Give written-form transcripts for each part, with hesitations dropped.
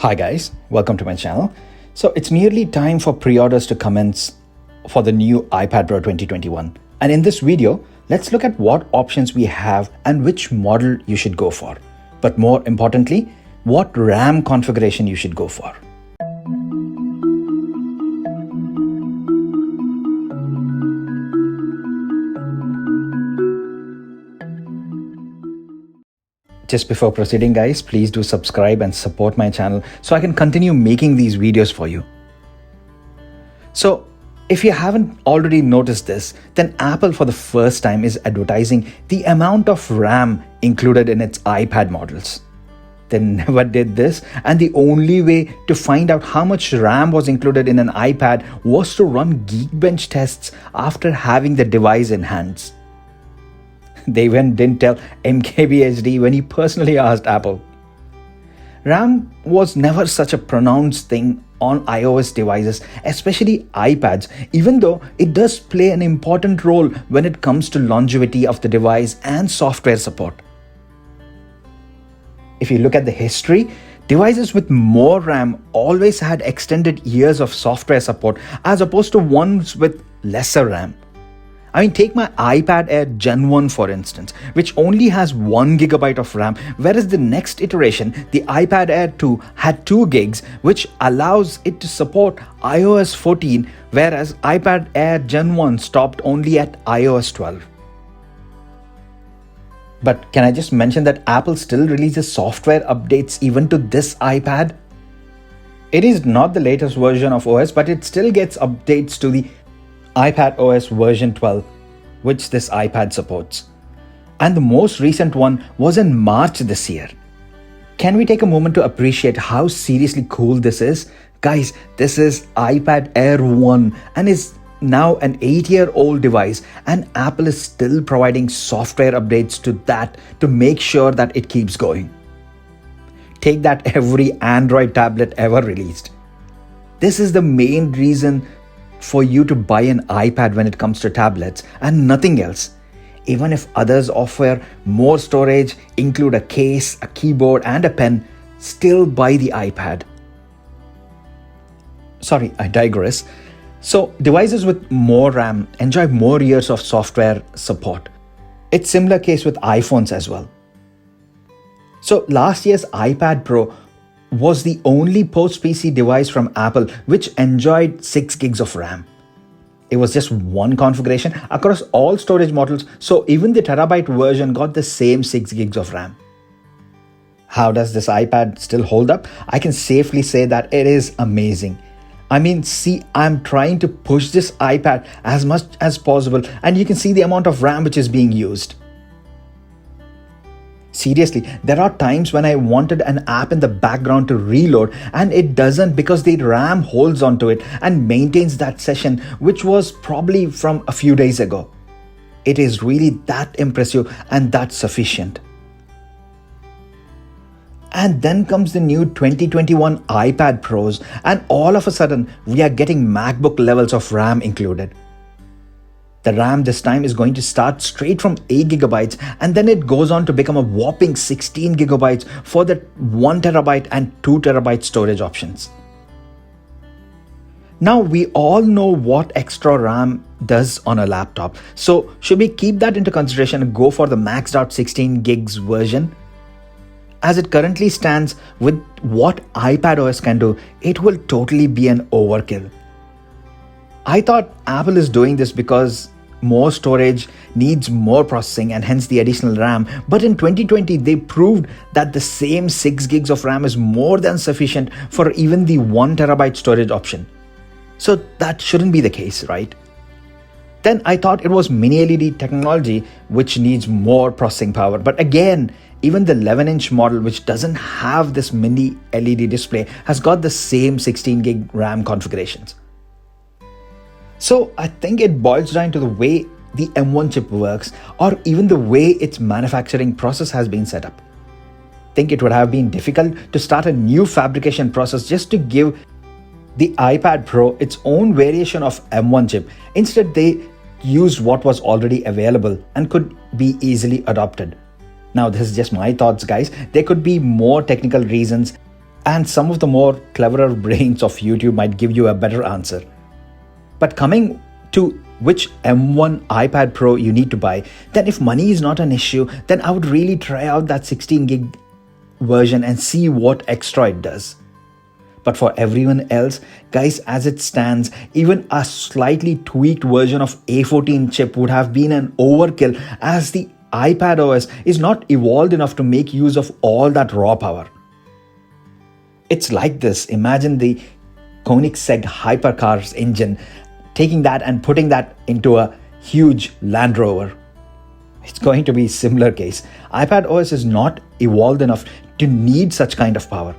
Hi guys, welcome to my channel. So it's nearly time for pre-orders to commence for the new iPad Pro 2021. And in this video, let's look at what options we have and which model you should go for. But more importantly, what RAM configuration you should go for. Just before proceeding guys, please do subscribe and support my channel so I can continue making these videos for you. So if you haven't already noticed this, then Apple for the first time is advertising the amount of RAM included in its iPad models. They never did this, and the only way to find out how much RAM was included in an iPad was to run Geekbench tests after having the device in hands. They even didn't tell MKBHD when he personally asked Apple. RAM was never such a pronounced thing on iOS devices, especially iPads, even though it does play an important role when it comes to longevity of the device and software support. If you look at the history, devices with more RAM always had extended years of software support as opposed to ones with lesser RAM. Take my iPad Air Gen 1 for instance, which only has 1 GB of RAM, whereas the next iteration, the iPad Air 2, had 2 gigs, which allows it to support iOS 14, whereas iPad Air Gen 1 stopped only at iOS 12. But can I just mention that Apple still releases software updates even to this iPad? It is not the latest version of OS, but it still gets updates to the iPad OS version 12, which this iPad supports. And the most recent one was in March this year. Can we take a moment to appreciate how seriously cool this is? Guys, this is iPad Air 1 and is now an 8-year-old device, and Apple is still providing software updates to that to make sure that it keeps going. Take that every Android tablet ever released. This is the main reason for you to buy an iPad when it comes to tablets and nothing else. Even if others offer more storage, include a case, a keyboard and a pen, still buy the iPad. Sorry, I digress. So devices with more RAM enjoy more years of software support. It's similar case with iPhones as well. So last year's iPad Pro was the only post-PC device from Apple which enjoyed 6 gigs of RAM. It was just one configuration across all storage models, so even the terabyte version got the same 6 gigs of RAM. How does this iPad still hold up? I can safely say that it is amazing. See, I'm trying to push this iPad as much as possible, and you can see the amount of RAM which is being used. Seriously, there are times when I wanted an app in the background to reload and it doesn't because the RAM holds onto it and maintains that session, which was probably from a few days ago. It is really that impressive and that sufficient. And then comes the new 2021 iPad Pros, and all of a sudden we are getting MacBook levels of RAM included. The RAM this time is going to start straight from 8 GB and then it goes on to become a whopping 16 GB for the 1 TB and 2 TB storage options. Now we all know what extra RAM does on a laptop, so should we keep that into consideration and go for the maxed out 16 gigs version? As it currently stands with what iPad OS can do, it will totally be an overkill. I thought Apple is doing this because more storage needs more processing and hence the additional RAM, but in 2020 they proved that the same 6 gigs of RAM is more than sufficient for even the 1 TB storage option. So that shouldn't be the case, right? Then I thought it was mini LED technology which needs more processing power, but again, even the 11-inch model which doesn't have this mini LED display has got the same 16 gig RAM configurations. So I think it boils down to the way the M1 chip works or even the way its manufacturing process has been set up. I think it would have been difficult to start a new fabrication process just to give the iPad Pro its own variation of M1 chip. Instead, they used what was already available and could be easily adopted. Now, this is just my thoughts, guys. There could be more technical reasons And some of the more cleverer brains of YouTube might give you a better answer. But coming to which M1 iPad Pro you need to buy, then if money is not an issue, then I would really try out that 16 gig version and see what extra it does. But for everyone else, guys, as it stands, even a slightly tweaked version of A14 chip would have been an overkill, as the iPad OS is not evolved enough to make use of all that raw power. It's like this: imagine the Koenigsegg hypercar's engine, taking that and putting that into a huge Land Rover. It's going to be a similar case. iPad OS is not evolved enough to need such kind of power.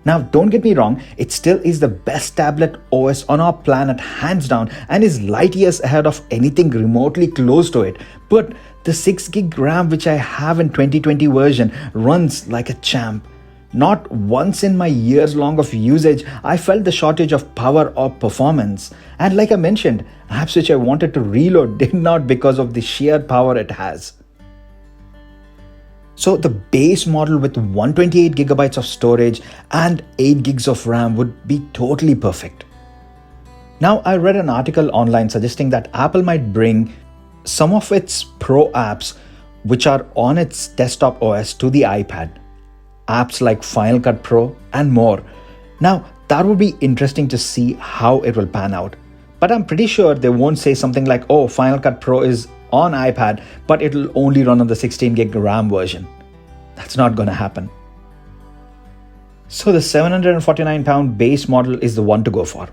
Now, don't get me wrong, it still is the best tablet OS on our planet, hands down, and is light years ahead of anything remotely close to it. But the 6 gig RAM which I have in 2020 version runs like a champ. Not once in my years long of usage, I felt the shortage of power or performance. And like I mentioned, apps which I wanted to reload did not, because of the sheer power it has. So the base model with 128 gigabytes of storage and 8 gigs of RAM would be totally perfect. Now, I read an article online suggesting that Apple might bring some of its Pro apps which are on its desktop OS to the iPad. Apps like Final Cut Pro and more. Now, that would be interesting to see how it will pan out. But I'm pretty sure they won't say something like, oh, Final Cut Pro is on iPad, but it'll only run on the 16 gig RAM version. That's not gonna happen. So the £749 base model is the one to go for.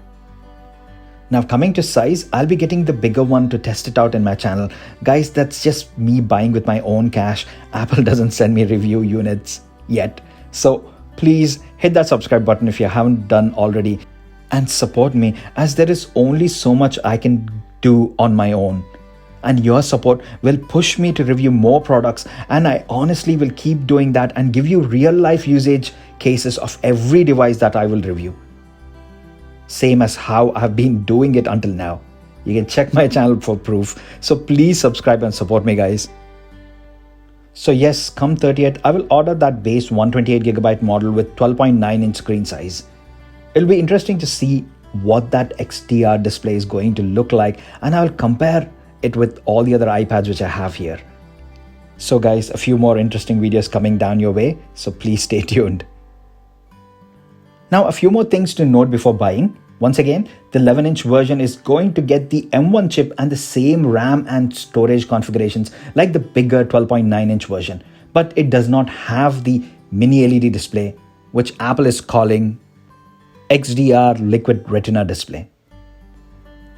Now, coming to size, I'll be getting the bigger one to test it out in my channel. Guys, that's just me buying with my own cash. Apple doesn't send me review units yet. So please hit that subscribe button if you haven't done already and support me, as there is only so much I can do on my own. And your support will push me to review more products, and I honestly will keep doing that and give you real life usage cases of every device that I will review. Same as how I've been doing it until now. You can check my channel for proof. So please subscribe and support me, guys. So yes, come 30th, I will order that base 128GB model with 12.9-inch screen size. It'll be interesting to see what that XDR display is going to look like, and I'll compare it with all the other iPads which I have here. So guys, a few more interesting videos coming down your way, so please stay tuned. Now, a few more things to note before buying. Once again, the 11-inch version is going to get the M1 chip and the same RAM and storage configurations like the bigger 12.9-inch version, but it does not have the mini LED display, which Apple is calling XDR Liquid Retina display.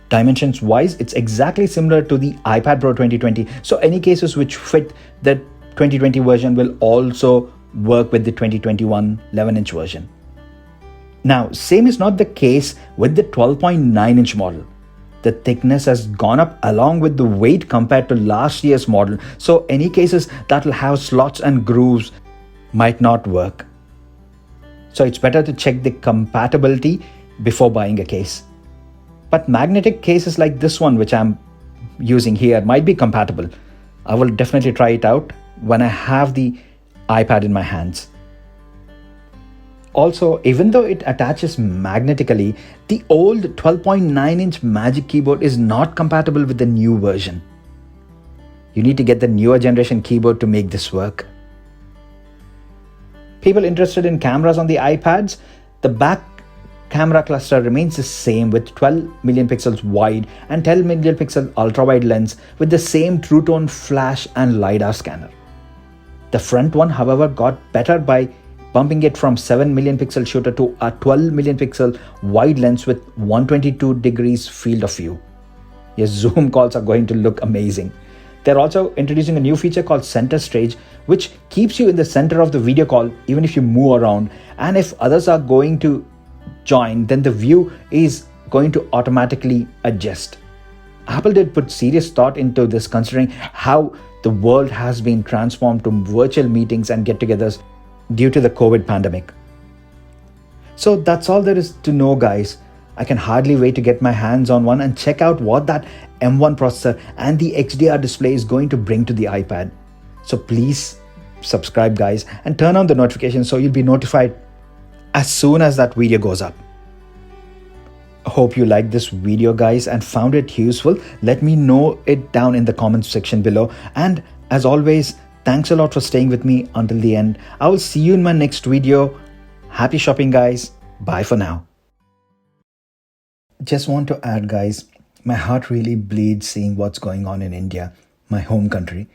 Dimensions wise, it's exactly similar to the iPad Pro 2020, so any cases which fit the 2020 version will also work with the 2021 11-inch version. Now, same is not the case with the 12.9-inch model. The thickness has gone up along with the weight compared to last year's model, so any cases that will have slots and grooves might not work. So it's better to check the compatibility before buying a case. But magnetic cases like this one which I'm using here might be compatible. I will definitely try it out when I have the iPad in my hands. Also, even though it attaches magnetically, the old 12.9-inch Magic Keyboard is not compatible with the new version. You need to get the newer generation keyboard to make this work. People interested in cameras on the iPads, the back camera cluster remains the same with 12 million pixels wide and 10 million pixel ultra-wide lens with the same True Tone flash and LiDAR scanner. The front one, however, got better by bumping it from 7 million pixel shooter to a 12 million pixel wide lens with 122 degrees field of view. Your zoom calls are going to look amazing. They're also introducing a new feature called Center Stage, which keeps you in the center of the video call even if you move around, and if others are going to join, then the view is going to automatically adjust. Apple did put serious thought into this, considering how the world has been transformed to virtual meetings and get-togethers due to the COVID pandemic. So that's all there is to know, guys. I can hardly wait to get my hands on one and check out what that M1 processor and the XDR display is going to bring to the iPad. So please subscribe, guys, and turn on the notifications so you'll be notified as soon as that video goes up. Hope you liked this video, guys, and found it useful. Let me know it down in the comments section below. And as always, thanks a lot for staying with me until the end. I will see you in my next video. Happy shopping, guys. Bye for now. Just want to add, guys, my heart really bleeds seeing what's going on in India, my home country.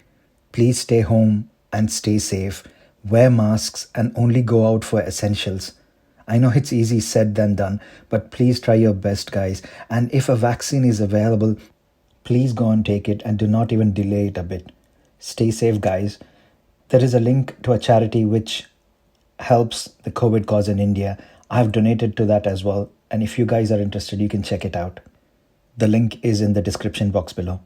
Please stay home and stay safe. Wear masks and only go out for essentials. I know it's easy said than done, but please try your best, guys. And if a vaccine is available, please go and take it and do not even delay it a bit. Stay safe, guys. There is a link to a charity which helps the COVID cause in India. I've donated to that as well. And if you guys are interested, you can check it out. The link is in the description box below.